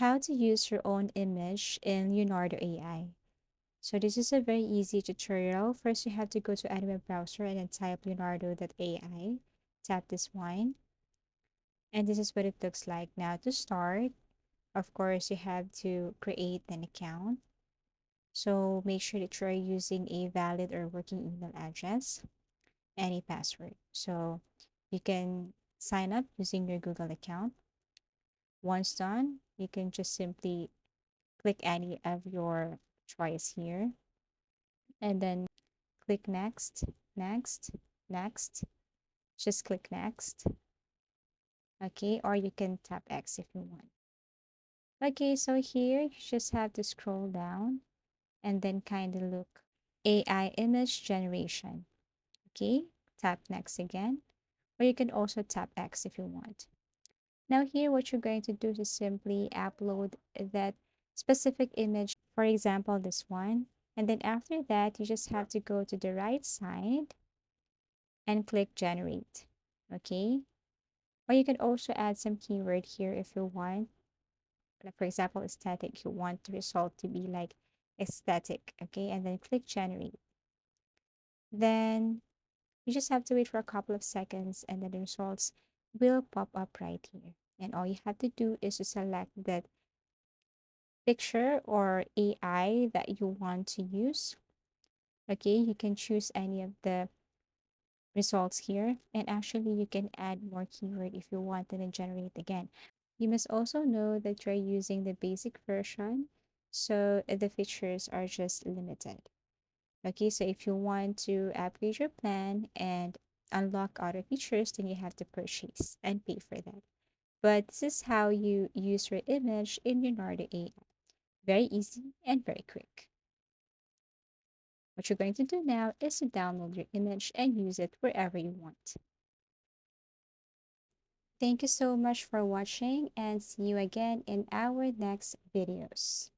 How to use your own image in Leonardo AI. So this is a very easy tutorial. First, you have to go to any web browser and then type leonardo.ai. Tap this one. And this is what it looks like. Now to start, of course, you have to create an account. So make sure that you're using a valid or working email address, any password. So you can sign up using your Google account. Once done, you can just simply click any of your choice here and then click next, next, next. Just click next. Okay, or you can tap X if you want. Okay, so here you just have to scroll down and then kind of look AI image generation. Okay, tap next again, or you can also tap X if you want. Now here, what you're going to do is simply upload that specific image, for example, this one. And then after that, you just have to go to the right side and click generate. Okay. Or you can also add some keyword here if you want. Like for example, aesthetic, you want the result to be like aesthetic. Okay. And then click generate. Then you just have to wait for a couple of seconds and then the results will pop up right here. And all you have to do is to select that picture or AI that you want to use. Okay, you can choose any of the results here. And actually, you can add more keyword if you want and then generate again. You must also know that you're using the basic version, so the features are just limited. Okay, so if you want to upgrade your plan and unlock other features, then you have to purchase and pay for that. But this is how you use your image in Leonardo AI. Very easy and very quick. What you're going to do now is to download your image and use it wherever you want. Thank you so much for watching and see you again in our next videos.